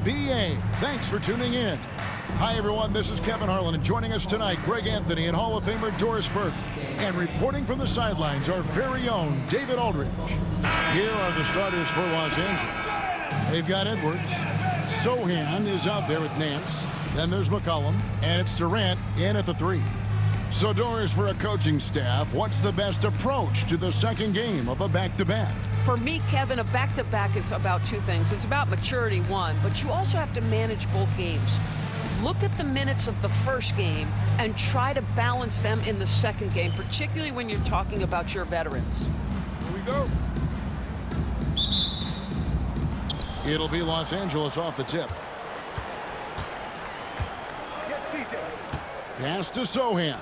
NBA. Thanks for tuning in. Hi, everyone. This is Kevin Harlan, and joining us tonight, Greg Anthony and Hall of Famer Doris Burke. And reporting from the sidelines, our very own David Aldridge. Here are the starters for Los Angeles. They've got Edwards. Sohan is out there with Nance. Then there's McCollum, and it's Durant in at the 3. So, Doris, for a coaching staff, what's the best approach to the second game of a back-to-back? For me, Kevin, a back-to-back is about two things. It's about maturity, one, but you also have to manage both games. Look at the minutes of the first game and try to balance them in the second game, particularly when you're talking about your veterans. Here we go. It'll be Los Angeles off the tip. Pass to Sohan.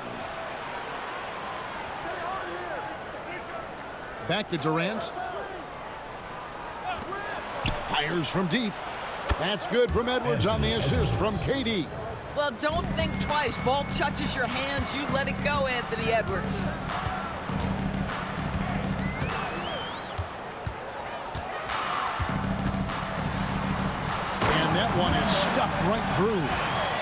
Back to Durant. Fires from deep. That's good from Edwards on the assist from KD. Well, don't think twice. Ball touches your hands, you let it go, Anthony Edwards. And that one is stuffed right through.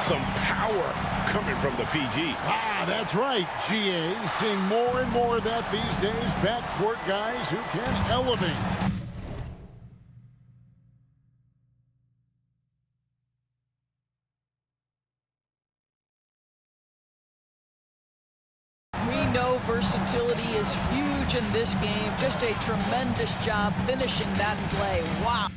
Some power coming from the PG. Ah, that's right, GA. Seeing more and more of that these days. Backcourt guys who can elevate. We know versatility is huge in this game. Just a tremendous job finishing that play. Wow.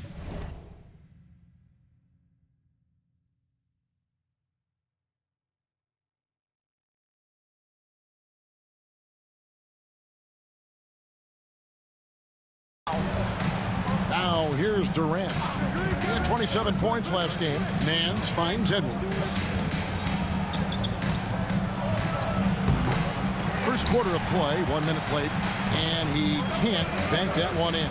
Now here's Durant. He had 27 points last game. Nance finds Edwards. First quarter of play, 1 minute played, and he can't bank that one in.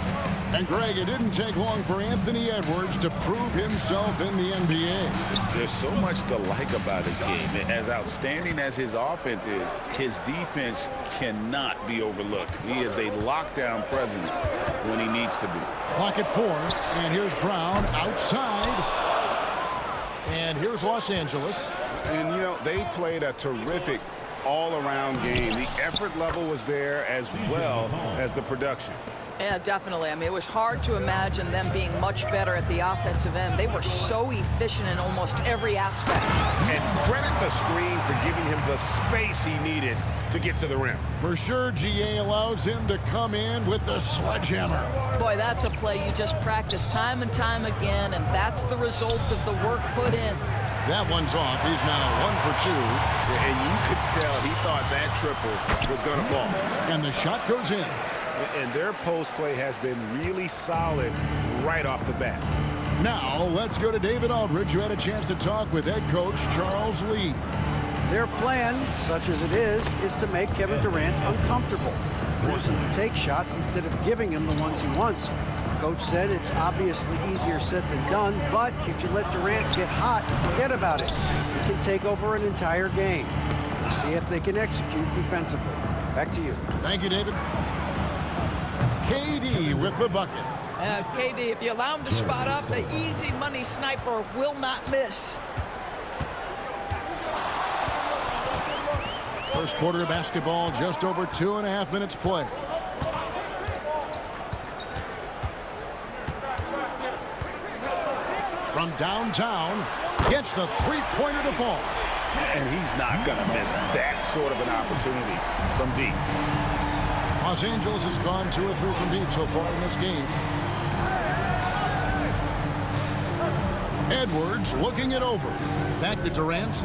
And Greg, it didn't take long for Anthony Edwards to prove himself in the NBA. There's so much to like about his game. As outstanding as his offense is, his defense cannot be overlooked. He is a lockdown presence when he needs to be. Clock at 4, and here's Brown outside. And here's Los Angeles. And, you know, they played a terrific all-around game. The effort level was there as well as the production. Yeah, definitely. I mean, it was hard to imagine them being much better at the offensive end. They were so efficient in almost every aspect. And credit the screen for giving him the space he needed to get to the rim. For sure, GA allows him to come in with the sledgehammer. Boy, that's a play you just practice time and time again, and that's the result of the work put in. That one's off. He's now 1 for 2. And you could tell he thought that triple was going to fall. And the shot goes in. And their post play has been really solid right off the bat. Now, let's go to David Aldridge, who had a chance to talk with head coach Charles Lee. Their plan, such as it is to make Kevin Durant uncomfortable. Force him to take shots instead of giving him the ones he wants. Coach said it's obviously easier said than done, but if you let Durant get hot, forget about it. He can take over an entire game. We'll see if they can execute defensively. Back to you. Thank you, David. KD with the bucket. KD, if you allow him to spot up, the easy money sniper will not miss. First quarter of basketball, just over 2.5 minutes play. From downtown, gets the three-pointer to fall. And he's not going to miss that sort of an opportunity from deep. Los Angeles has gone 2 or 3 from deep so far in this game. Edwards looking it over. Back to Durant.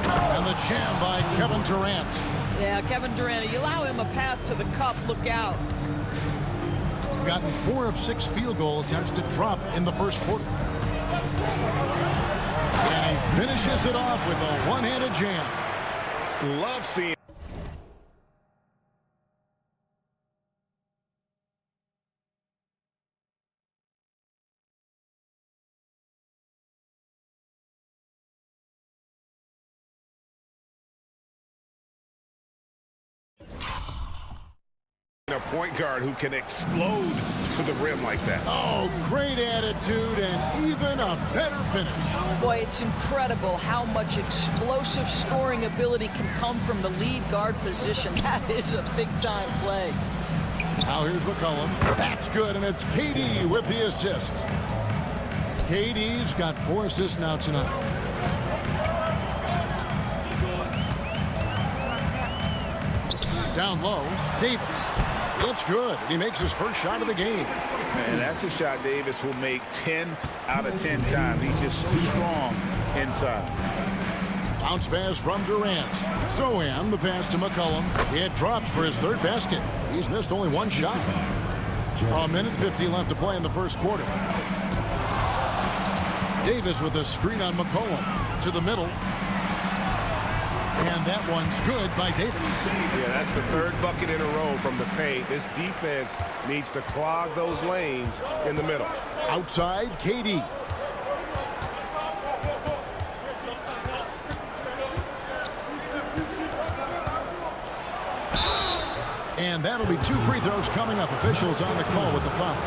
And the jam by Kevin Durant. Yeah, Kevin Durant, you allow him a path to the cup, look out. Gotten 4 of 6 field goal attempts to drop in the first quarter. And he finishes it off with a one-handed jam. Love seeing A point guard who can explode to the rim like that. Oh, great attitude and even a better finish. Boy, it's incredible how much explosive scoring ability can come from the lead guard position. That is a big-time play. Now here's McCollum. That's good, and it's KD with the assist. KD's got 4 assists now tonight. Down low, Davis. It's good. He makes his first shot of the game. And that's a shot Davis will make 10 out of 10 times. He's just too strong inside. Bounce pass from Durant. Zohan, the pass to McCollum. It drops for his 3rd basket. He's missed only 1 shot. A minute 50 left to play in the first quarter. Davis with a screen on McCollum. To the middle. And that one's good by Davis. Yeah, that's the 3rd bucket in a row from the paint. This defense needs to clog those lanes in the middle. Outside, KD. And that'll be 2 free throws coming up. Officials on the call with the foul.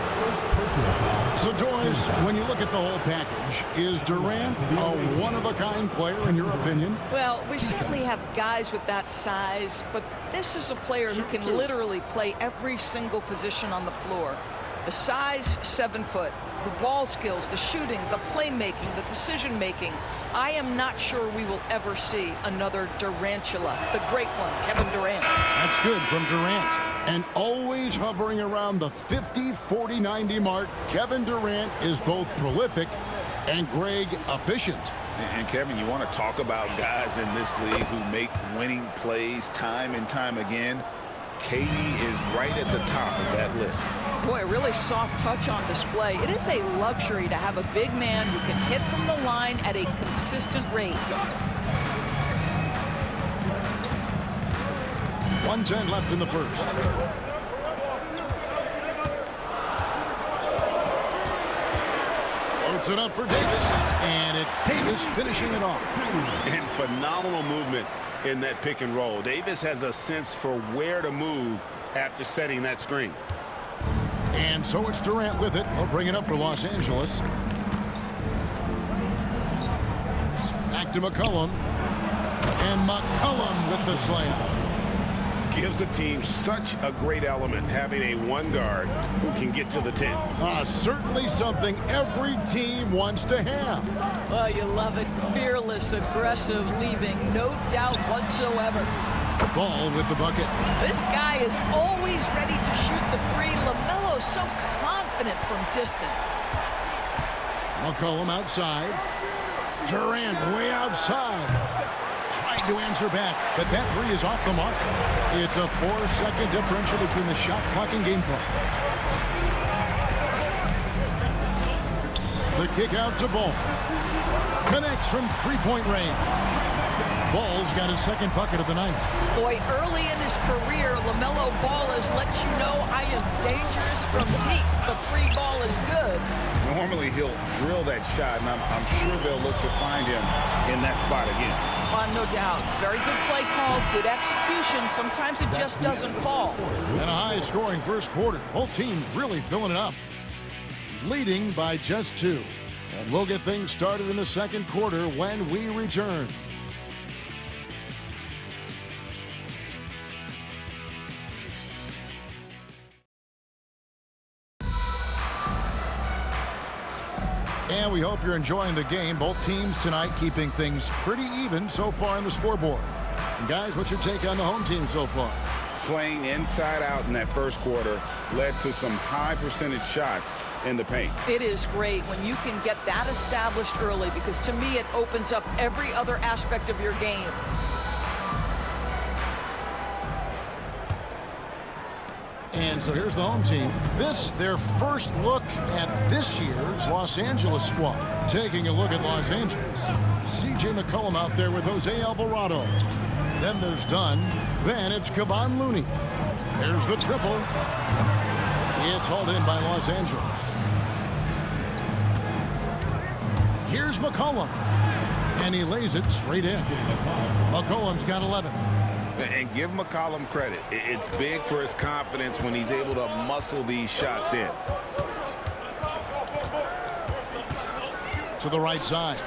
So, Doris, when you look at the whole package, is Durant a one-of-a-kind player in your opinion? Well, we certainly have guys with that size, but this is a player who can literally play every single position on the floor. The size, 7 foot. The ball skills, the shooting, the playmaking, the decision-making. I am not sure we will ever see another Durantula, the great one, Kevin Durant. That's good from Durant. And always hovering around the 50, 40, 90 mark, Kevin Durant is both prolific and, Greg, efficient. And Kevin, you want to talk about guys in this league who make winning plays time and time again? KD is right at the top of that list. Boy, a really soft touch on display. It is a luxury to have a big man who can hit from the line at a consistent rate. 1:10 left in the first. Puts it up for Davis, and it's Davis finishing it off. And phenomenal movement in that pick and roll. Davis has a sense for where to move after setting that screen. And so it's Durant with it. He'll bring it up for Los Angeles. Back to McCollum. And McCollum with the slam. Gives the team such a great element having a 1 guard who can get to the 10. Certainly something every team wants to have. Well, you love it. Fearless, aggressive, leaving no doubt whatsoever. Ball with the bucket. This guy is always ready to shoot the 3. LaMelo's so confident from distance. McCollum outside. Durant way outside. Tried to answer back, but that 3 is off the mark. It's a 4-second differential between the shot clock and gameplay. The kick out to Ball. Connects from 3-point range. Ball's got his 2nd bucket of the night. Boy, early in his career, LaMelo Ball has let you know I am dangerous from deep. The 3 ball is good. Normally he'll drill that shot, and I'm sure they'll look to find him in that spot again. No doubt. Very good play call, good execution. Sometimes it just doesn't fall. And a high-scoring first quarter. Both teams really filling it up. Leading by just 2. And we'll get things started in the second quarter when we return. And we hope you're enjoying the game. Both teams tonight keeping things pretty even so far on the scoreboard. And guys, what's your take on the home team so far? Playing inside out in that first quarter led to some high percentage shots in the paint. It is great when you can get that established early, because to me it opens up every other aspect of your game. And so here's the home team. This, their first look at this year's Los Angeles squad. Taking a look at Los Angeles. C.J. McCollum out there with Jose Alvarado. Then there's Dunn. Then it's Kevon Looney. There's the triple. It's hauled in by Los Angeles. Here's McCollum. And he lays it straight in. McCollum's got 11. And give McCollum credit. It's big for his confidence when he's able to muscle these shots in. To the right side.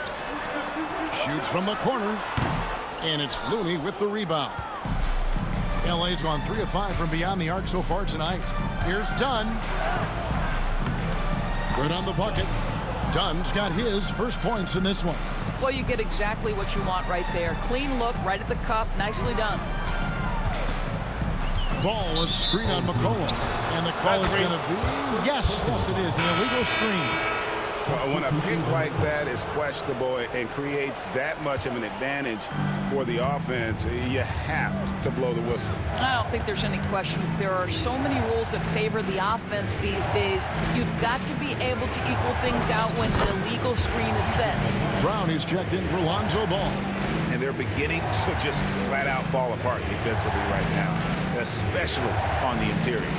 Shoots from the corner. And it's Looney with the rebound. LA's gone 3 of 5 from beyond the arc so far tonight. Here's Dunn. Good on the bucket. Dunn's got his first points in this one. Well, you get exactly what you want right there. Clean look, right at the cup. Nicely done. Ball is screen on McCollum. And the call is going to be, yes, it is, an illegal screen. So when a pick like that is questionable and creates that much of an advantage for the offense, you have to blow the whistle. I don't think there's any question. There are so many rules that favor the offense these days. You've got to be able to equal things out when an illegal screen is set. Brown is checked in for Lonzo Ball. And they're beginning to just flat out fall apart defensively right now, especially on the interior.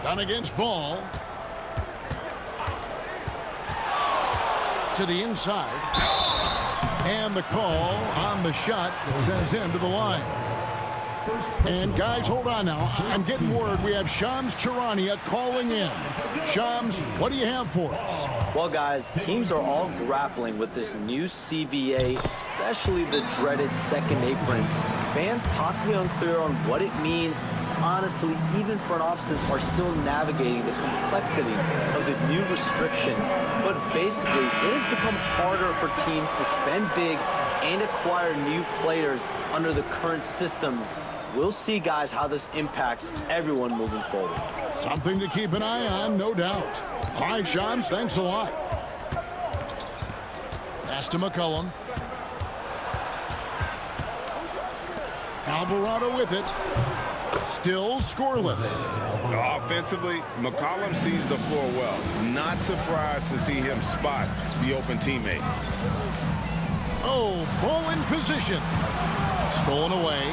Done against Ball. To the inside. And the call on the shot that sends him to the line. And guys, hold on now. I'm getting word we have Shams Charania calling in. Shams, what do you have for us? Well, guys, teams are all grappling with this new CBA, especially the dreaded second apron. Fans possibly unclear on what it means. Honestly, even front offices are still navigating the complexity of the new restrictions. But basically, it has become harder for teams to spend big and acquire new players under the current systems. We'll see, guys, how this impacts everyone moving forward. Something to keep an eye on, no doubt. All right, Shams, thanks a lot. Pass to McCollum. Alvarado with it. Still scoreless. Offensively, McCollum sees the floor well. Not surprised to see him spot the open teammate. Oh, ball in position. Stolen away.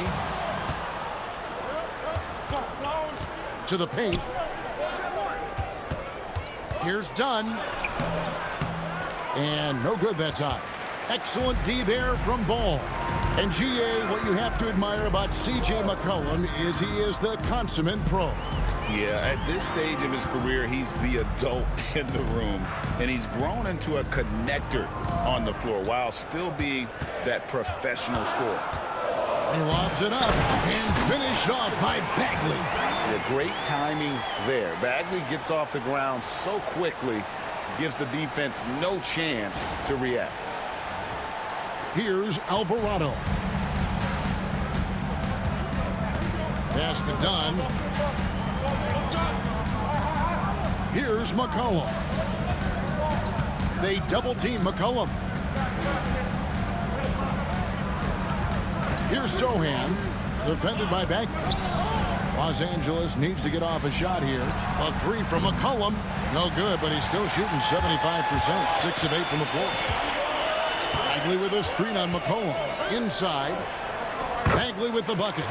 To the paint. Here's Dunn. And no good that time. Excellent D there from Ball. And GA, what you have to admire about C.J. McCollum is he is the consummate pro. Yeah, at this stage of his career, he's the adult in the room, and he's grown into a connector on the floor while still being that professional scorer. He lobs it up and finished off by Bagley. Yeah, great timing there. Bagley gets off the ground so quickly, gives the defense no chance to react. Here's Alvarado. Pass to Dunn. Here's McCollum. They double-team McCollum. Here's Sohan, defended by Bagley. Los Angeles needs to get off a shot here. A three from McCollum. No good, but he's still shooting 75%. 6 of 8 from the floor. Bagley with a screen on McCollum. Inside. Bagley with the bucket.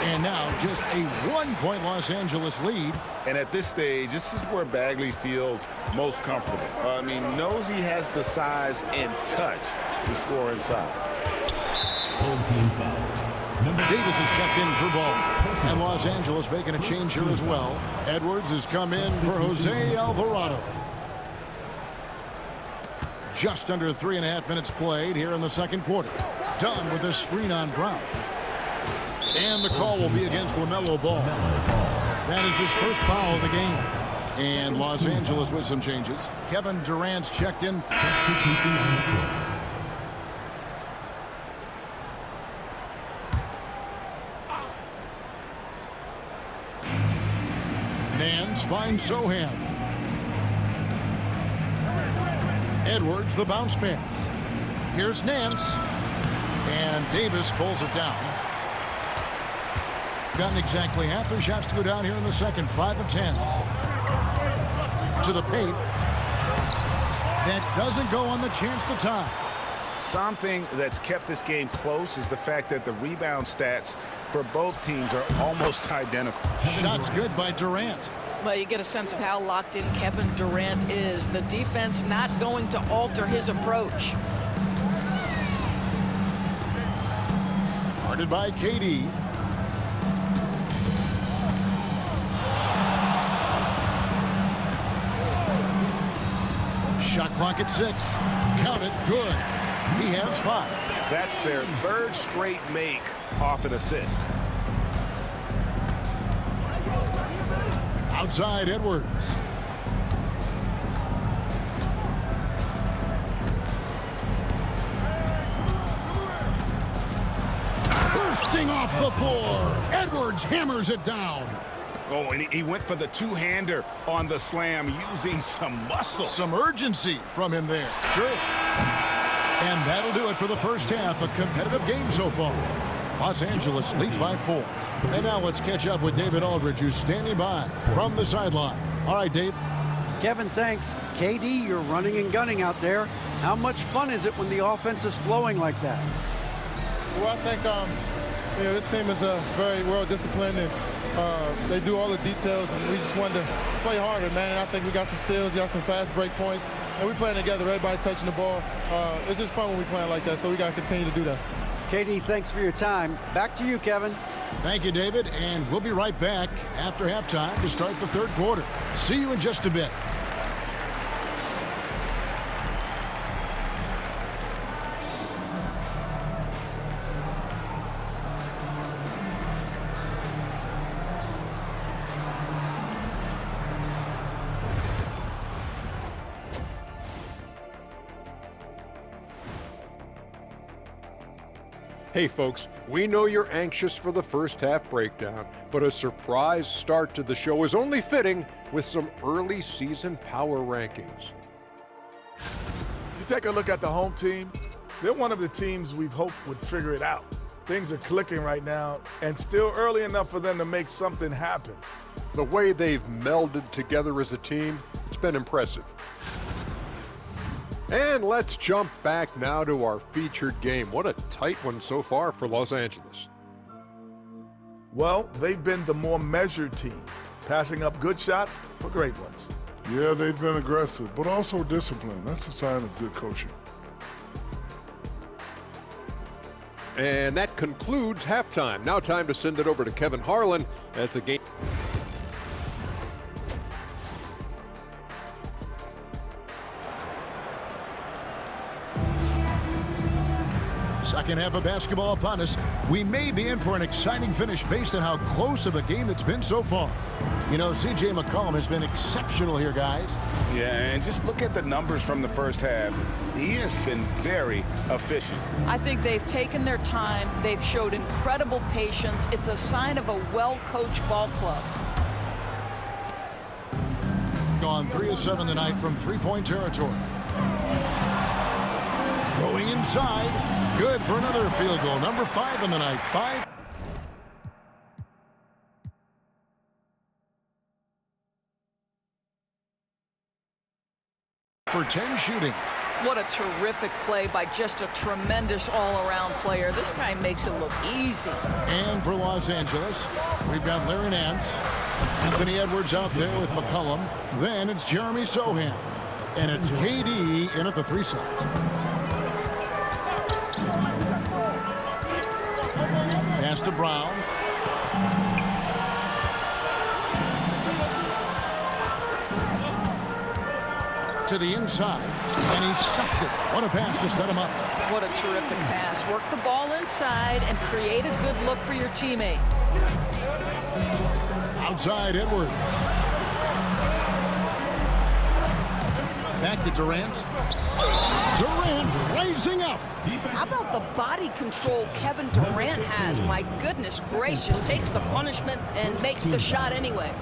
And now just a 1-point Los Angeles lead. And at this stage, this is where Bagley feels most comfortable. I mean, knows he has the size and touch to score inside. Davis is checked in for Ball. And Los Angeles making a change here as well. Edwards has come in for Jose Alvarado. Just under 3.5 minutes played here in the second quarter. Dunn with a screen on Brown. And the call will be against LaMelo Ball. That is his first foul of the game. And Los Angeles with some changes. Kevin Durant's checked in. Nance finds Sohan. Edwards the bounce pass. Here's Nance. And Davis pulls it down. Gotten exactly half their shots to go down here in the second. 5 of 10. To the paint. That doesn't go on the chance to tie. Something that's kept this game close is the fact that the rebound stats for both teams are almost identical. Shots good by Durant. Well, you get a sense of how locked in Kevin Durant is. The defense not going to alter his approach. Guarded by KD. Shot clock at 6. Count it. Good. He has 5. That's their third straight make off an assist. Outside Edwards. Bursting off the floor. Edwards hammers it down. Oh, and he went for the two-hander on the slam using some muscle. Some urgency from him there. Sure. And that'll do it for the first half. A competitive game so far. Los Angeles leads by 4. And now let's catch up with David Aldridge, who's standing by from the sideline. All right, Dave. Kevin, thanks. KD, you're running and gunning out there. How much fun is it when the offense is flowing like that? Well, I think this team is very well disciplined, and They do all the details, and we just wanted to play harder, man. And I think we got some steals, got some fast break points, and we playing together, everybody touching the ball. It's just fun when we playing like that, so we got to continue to do that. KD, thanks for your time. Back to you, Kevin. Thank you, David, and we'll be right back after halftime to start the third quarter. See you in just a bit. Hey folks, we know you're anxious for the first half breakdown, but a surprise start to the show is only fitting with some early season power rankings. You take a look at the home team, they're one of the teams we've hoped would figure it out. Things are clicking right now, and still early enough for them to make something happen. The way they've melded together as a team, it's been impressive. And let's jump back now to our featured game. What a tight one so far for Los Angeles. Well, they've been the more measured team, passing up good shots for great ones. Yeah, they've been aggressive, but also disciplined. That's a sign of good coaching. And that concludes halftime. Now time to send it over to Kevin Harlan as the game. Second half of basketball upon us. We may be in for an exciting finish based on how close of a game it's been so far. You know, C.J. McCollum has been exceptional here, guys. Yeah, and just look at the numbers from the first half. He has been very efficient. I think they've taken their time. They've showed incredible patience. It's a sign of a well-coached ball club. Gone 3 of 7 tonight from three-point territory. Going inside. Good for another field goal. Number 5 in the night. 5. For 10 shooting. What a terrific play by just a tremendous all-around player. This guy makes it look easy. And for Los Angeles, we've got Larry Nance, Anthony Edwards out there with McCollum. Then it's Jeremy Sohan. And it's KD in at the 3 slot. Pass to Brown. To the inside, and he stuffs it. What a pass to set him up. What a terrific pass. Work the ball inside and create a good look for your teammate. Outside, Edwards. Back to Durant. Durant raising up. How about the body control Kevin Durant has? My goodness gracious, takes the punishment and makes the shot anyway.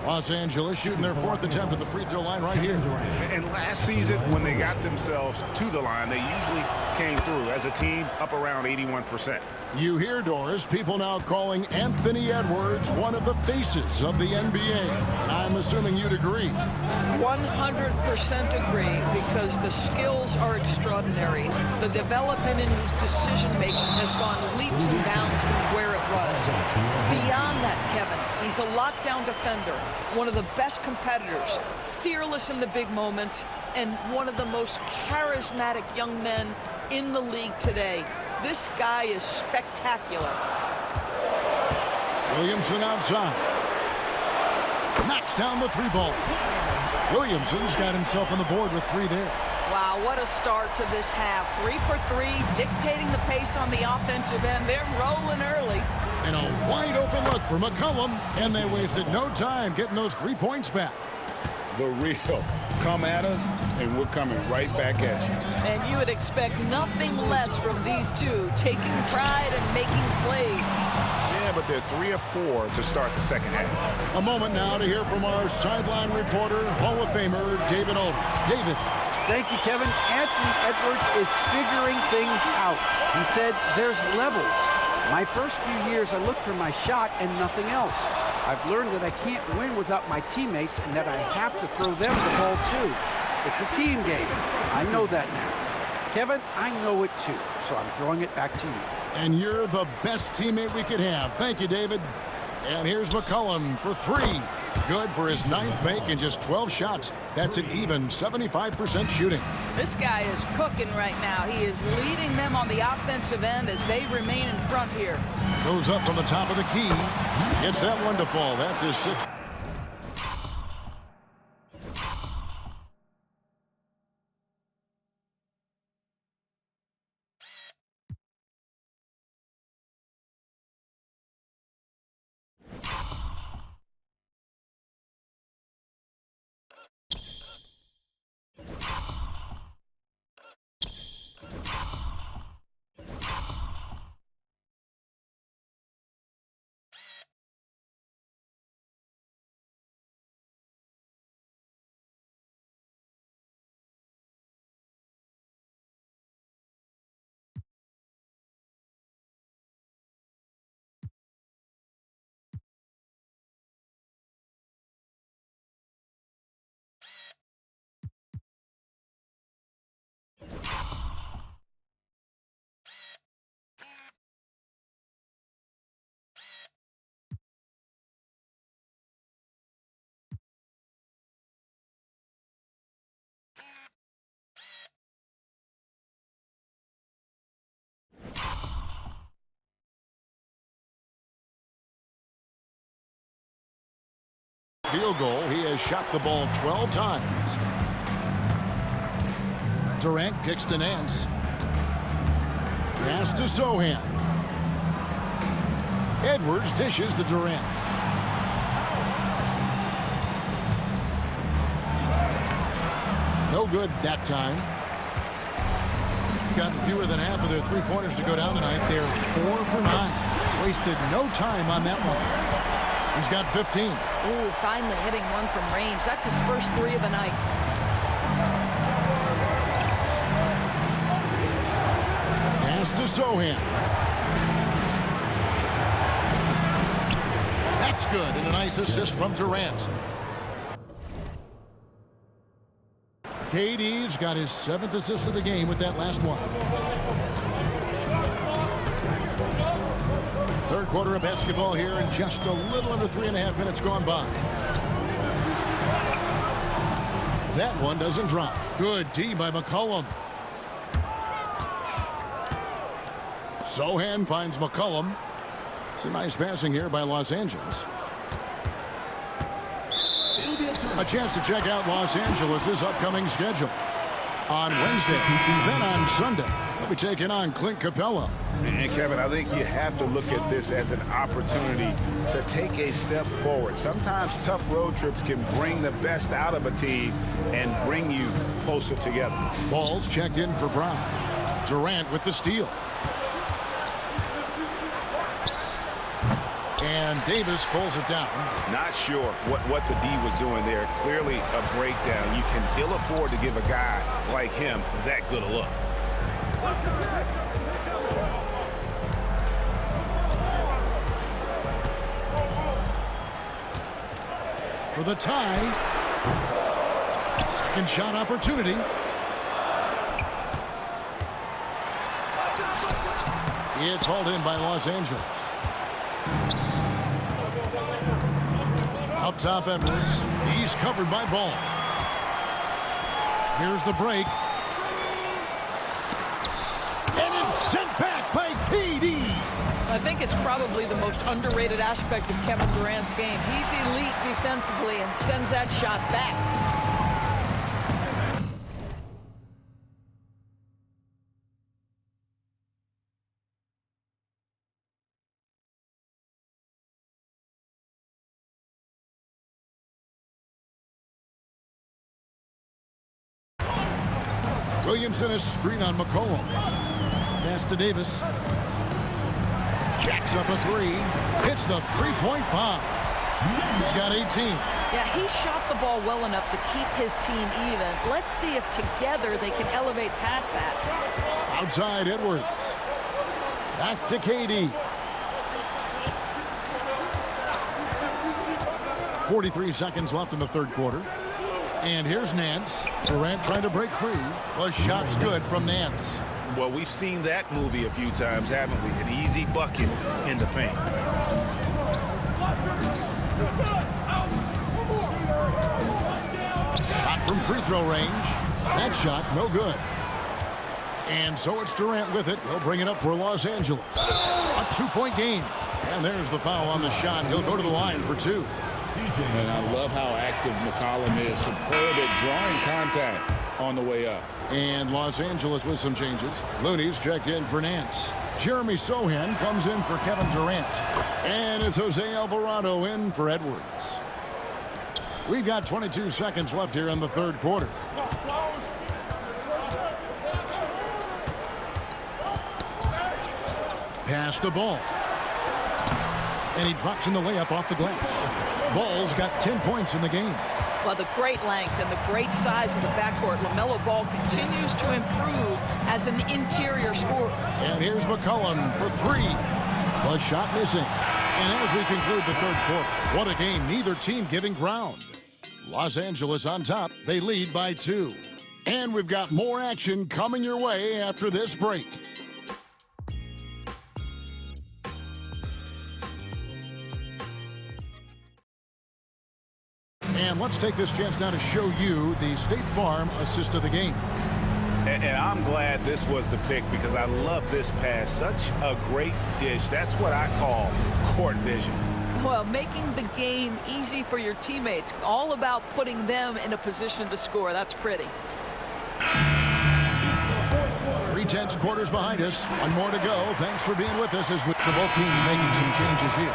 Los Angeles shooting their 4th attempt at the free throw line right here. And last season, when they got themselves to the line, they usually came through as a team up around 81%. You hear, Doris, people now calling Anthony Edwards one of the faces of the NBA. I'm assuming you'd agree. 100% agree, because the skills are extraordinary. The development in his decision-making has gone leaps and bounds from where it was. Beyond that, Kevin, he's a lockdown defender, one of the best competitors, fearless in the big moments, and one of the most charismatic young men in the league today. This guy is spectacular. Williamson outside. Knocks down the 3 ball. Williamson's got himself on the board with 3 there. Wow, what a start to this half. 3 for 3, dictating the pace on the offensive end. They're rolling early. And a wide open look for McCollum, and they wasted no time getting those 3 points back. The real. Come at us, and we're coming right back at you. And you would expect nothing less from these two, taking pride and making plays. Yeah, but they're 3 of 4 to start the second half. A moment now to hear from our sideline reporter, Hall of Famer David Aldridge. David. Thank you, Kevin. Anthony Edwards is figuring things out. He said there's levels. My first few years, I looked for my shot and nothing else. I've learned that I can't win without my teammates and that I have to throw them the ball too. It's a team game. I know that now. Kevin, I know it too, so I'm throwing it back to you. And you're the best teammate we could have. Thank you, David. And here's McCollum for 3. Good for his 9th make in just 12 shots. That's an even 75% shooting. This guy is cooking right now. He is leading them on the offensive end as they remain in front here. Goes up from the top of the key. Gets that one to fall. That's his 6th. Field goal. He has shot the ball 12 times. Durant kicks to Nance. Pass to Sohan. Edwards dishes to Durant. No good that time. Got fewer than half of their three-pointers to go down tonight. They're 4 for 9. Wasted no time on that one. He's got 15. Ooh, finally hitting one from range. That's his first 3 of the night. Pass to Sohan. That's good, and a nice assist from Durant. KD's got his 7th assist of the game with that last one. Third quarter of basketball here, and just a little under 3.5 minutes gone by. That one doesn't drop. Good D by McCollum. Sohan finds McCollum. It's a nice passing here by Los Angeles. A chance to check out Los Angeles' upcoming schedule. On Wednesday, then on Sunday, they'll be taking on Clint Capella. And Kevin, I think you have to look at this as an opportunity to take a step forward. Sometimes tough road trips can bring the best out of a team and bring you closer together. Ball's checked in for Brown. Durant with the steal. And Davis pulls it down. Not sure what the D was doing there. Clearly a breakdown. You can ill afford to give a guy like him that good a look. For the tie. Second shot opportunity. It's hauled in by Los Angeles. Up top, Edwards. He's covered by Ball. Here's the break. And it's sent back by KD. I think it's probably the most underrated aspect of Kevin Durant's game. He's elite defensively and sends that shot back. Williamson a screen on McCollum. Pass to Davis. Jacks up a 3. Hits the three-point bomb. He's got 18. Yeah, he shot the ball well enough to keep his team even. Let's see if together they can elevate past that. Outside Edwards. Back to KD. 43 seconds left in the third quarter. And here's Nance. Durant trying to break free. The shot's good from Nance. Well, we've seen that movie a few times, haven't we? An easy bucket in the paint. Shot from free throw range. That shot, no good. And so it's Durant with it. He'll bring it up for Los Angeles. A 2-point game. And there's the foul on the shot. He'll go to the line for 2. And I love how active McCollum is. Superb at drawing contact on the way up. And Los Angeles with some changes. Looney's checked in for Nance. Jeremy Sohan comes in for Kevin Durant. And it's Jose Alvarado in for Edwards. We've got 22 seconds left here in the third quarter. Pass the ball. And he drops in the layup off the glass. Ball's got 10 points in the game. Well, the great length and the great size of the backcourt, LaMelo Ball continues to improve as an interior scorer. And here's McCollum for 3. The shot missing. And as we conclude the third quarter, what a game, neither team giving ground. Los Angeles on top, they lead by 2. And we've got more action coming your way after this break. And let's take this chance now to show you the State Farm assist of the game. And I'm glad this was the pick because I love this pass. Such a great dish. That's what I call court vision. Well, making the game easy for your teammates. All about putting them in a position to score. That's pretty. 3/10 quarters behind us. One more to go. Thanks for being with us as with both teams making some changes here.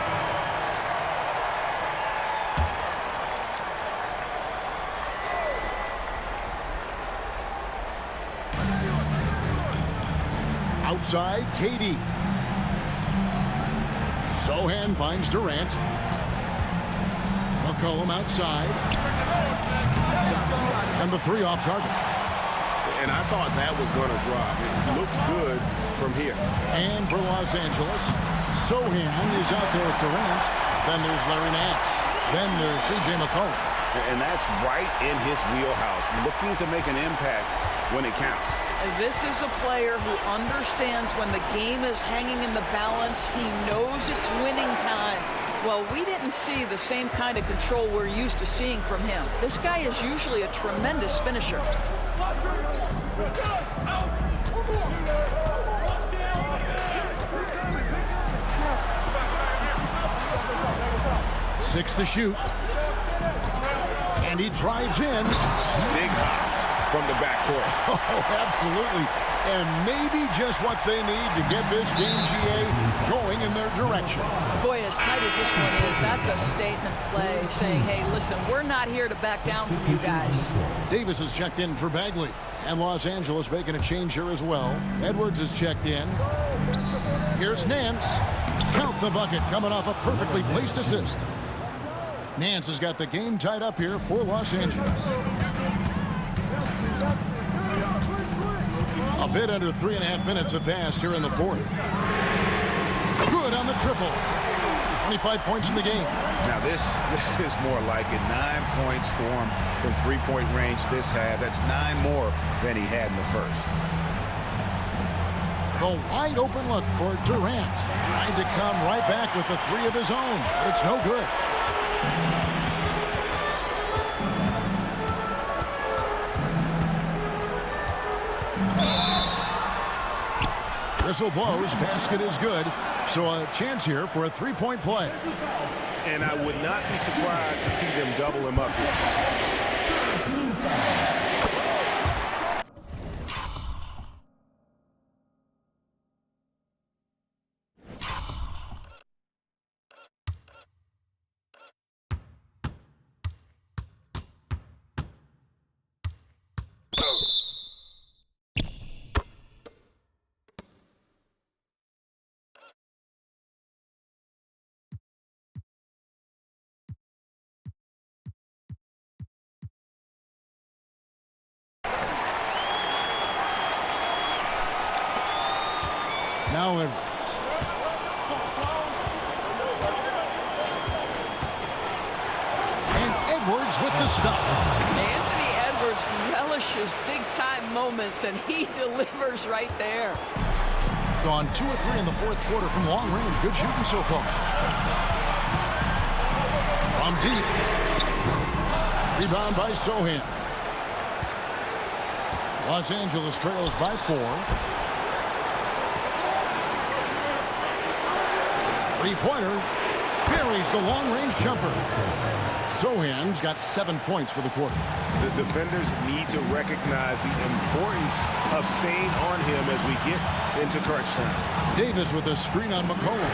Outside, KD. Sohan finds Durant. McCollum outside. And the 3 off target. And I thought that was going to drop. It looked good from here. And for Los Angeles, Sohan is out there with Durant. Then there's Larry Nance. Then there's C.J. McCollum. And that's right in his wheelhouse, looking to make an impact when it counts. This is a player who understands when the game is hanging in the balance. He knows it's winning time. Well, we didn't see the same kind of control we're used to seeing from him. This guy is usually a tremendous finisher. Six to shoot. And he drives in. Big hops from the backcourt. Oh, absolutely. And maybe just what they need to get this game, GA, going in their direction. Boy, as tight as this one is, that's a statement play saying, hey, listen, we're not here to back down from you guys. Davis is checked in for Bagley. And Los Angeles making a change here as well. Edwards is checked in. Here's Nance. Count the bucket coming off a perfectly placed assist. Nance has got the game tied up here for Los Angeles. A bit under 3.5 minutes have passed here in the fourth. Good on the triple. 25 points in the game. Now this is more like it. 9 points for him from three-point range this half. That's 9 more than he had in the first. The wide open look for Durant. Trying to come right back with the 3 of his own. But it's no good. Whistle blows, basket is good. So a chance here for a 3-point play. And I would not be surprised to see them double him up here. Now Edwards. And Edwards with the stuff. Anthony Edwards relishes big-time moments, and he delivers right there. Gone 2 of 3 in the fourth quarter from long range. Good shooting so far. From deep. Rebound by Sohan. Los Angeles trails by 4. Three-pointer. Buries the long-range jumper. Sohan's got 7 points for the quarter. The defenders need to recognize the importance of staying on him as we get into crunch time. Davis with a screen on McCollum.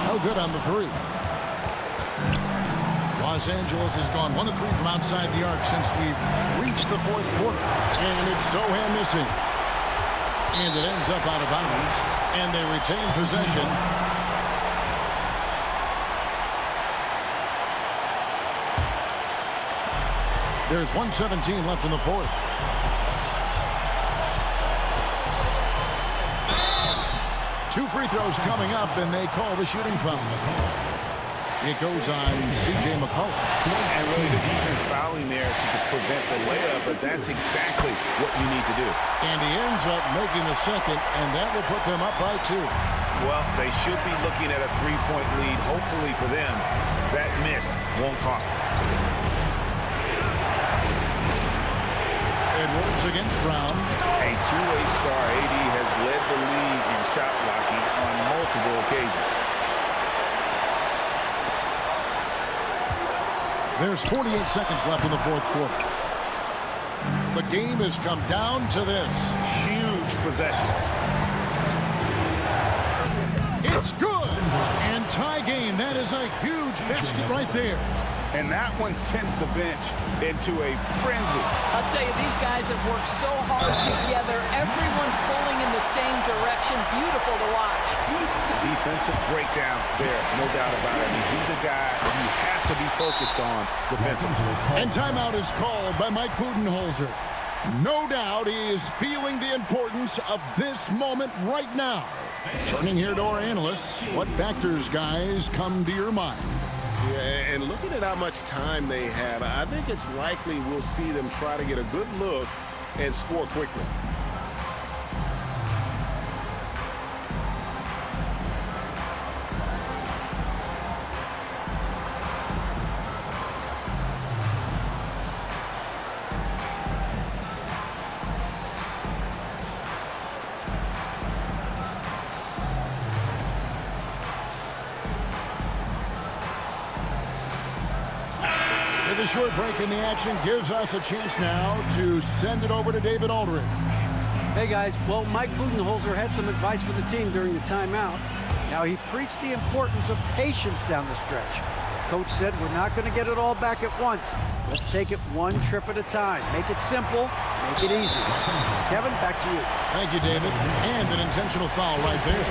No good on the 3. Los Angeles has gone 1 of 3 from outside the arc since we've reached the 4th quarter. And it's Sohan missing. And it ends up out of bounds. And they retain possession. There's 1:17 left in the 4th. Two free throws coming up, and they call the shooting foul. It goes on C.J. McCollum. And really the defense fouling there to prevent the layup, but that's exactly what you need to do. And he ends up making the second, and that will put them up by 2. Well, they should be looking at a 3-point lead. Hopefully for them, that miss won't cost them. Edwards against Brown. A two-way star, AD has led the league in shot blocking on multiple occasions. There's 48 seconds left in the 4th quarter. The game has come down to this. Huge possession. It's good. And tie game. That is a huge basket right there. And that one sends the bench into a frenzy. I'll tell you, these guys have worked so hard together. Everyone pulling in the same direction. Beautiful to watch. Defensive breakdown there, no doubt about it. I mean, he's a guy you have to be focused on defensively. And timeout is called by Mike Budenholzer. No doubt he is feeling the importance of this moment right now. Turning here to our analysts, what factors, guys, come to your mind? Yeah, and looking at how much time they have, I think it's likely we'll see them try to get a good look and score quickly. The short break in the action gives us a chance now to send it over to David Aldridge. Hey guys, well, Mike Budenholzer had some advice for the team during the timeout. Now he preached the importance of patience down the stretch. Coach said we're not going to get it all back at once. Let's take it one trip at a time. Make it simple, make it easy. Kevin, back to you. Thank you, David. And an intentional foul right there.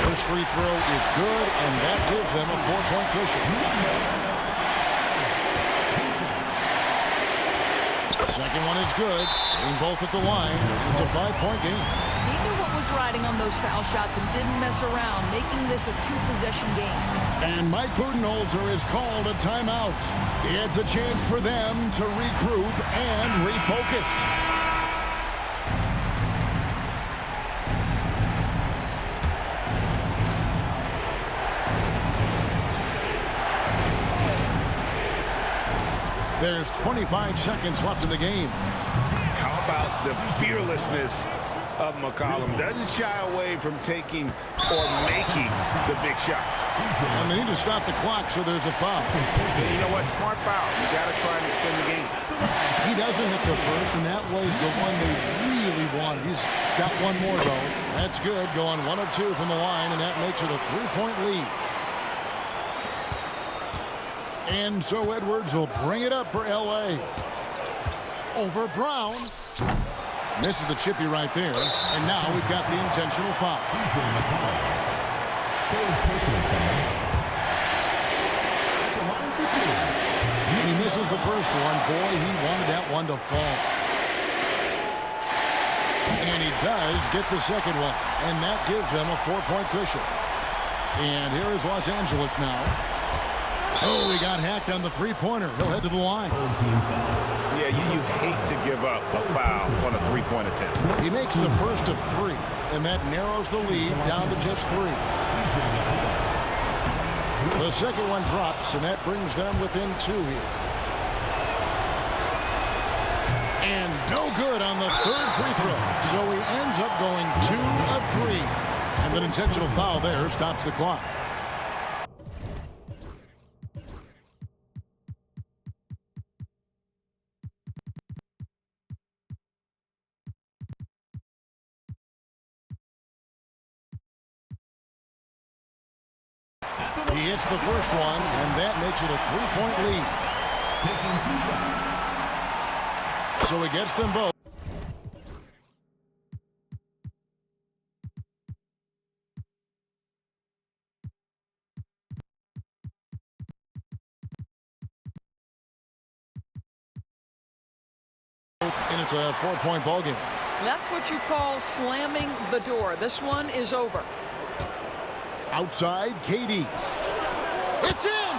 First free throw is good, and that gives them a 4-point cushion. Second one is good. Getting both at the line. It's a 5-point game. He knew what was riding on those foul shots and didn't mess around, making this a 2-possession game. And Mike Budenholzer has called a timeout. It's a chance for them to regroup and refocus. There's 25 seconds left in the game. How about the fearlessness of McCollum? Doesn't shy away from taking or making the big shots. And they need to stop the clock, so there's a foul. And you know what? Smart foul. You got to try and extend the game. He doesn't hit the first, and that was the one they really wanted. He's got one more, though. That's good. Going 1 of 2 from the line, and that makes it a 3-point lead. And so Edwards will bring it up for L.A. Over Brown. Misses the chippy right there. And now we've got the intentional foul. And he misses the first one. Boy, he wanted that one to fall. And he does get the second one. And that gives them a 4-point cushion. And here is Los Angeles now. Oh, he got hacked on the three-pointer. He'll head to the line. Yeah, you hate to give up a foul on a three-point attempt. He makes the first of 3, and that narrows the lead down to just 3. The second one drops, and that brings them within 2 here. And no good on the third free throw. So he ends up going 2 of 3. And an intentional foul there stops the clock. He hits the first one, and that makes it a 3-point lead. So he gets them both. And it's a 4-point ball game. That's what you call slamming the door. This one is over. Outside, KD. It's in!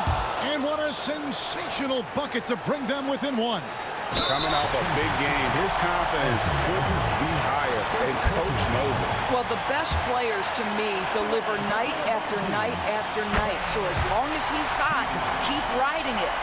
And what a sensational bucket to bring them within one. Coming off a big game, his confidence couldn't be higher, and Coach knows it. Well, the best players, to me, deliver night after night after night. So as long as he's hot, keep riding it.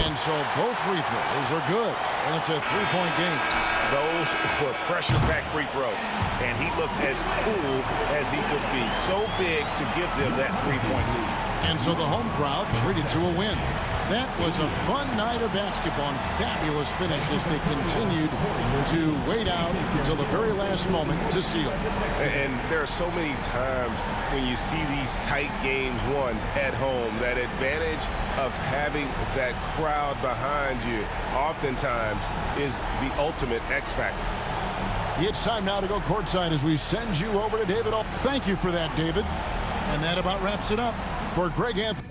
And so both free throws are good. And it's a 3-point game. Those were pressure-packed free throws, and he looked as cool as he could be. So big to give them that 3-point lead. And so the home crowd treated to a win. That was a fun night of basketball and fabulous finish as they continued to wait out until the very last moment to seal. And there are so many times when you see these tight games won at home, that advantage of having that crowd behind you oftentimes is the ultimate X factor. It's time now to go courtside as we send you over to David. Thank you for that, David. And that about wraps it up for Greg Anthony.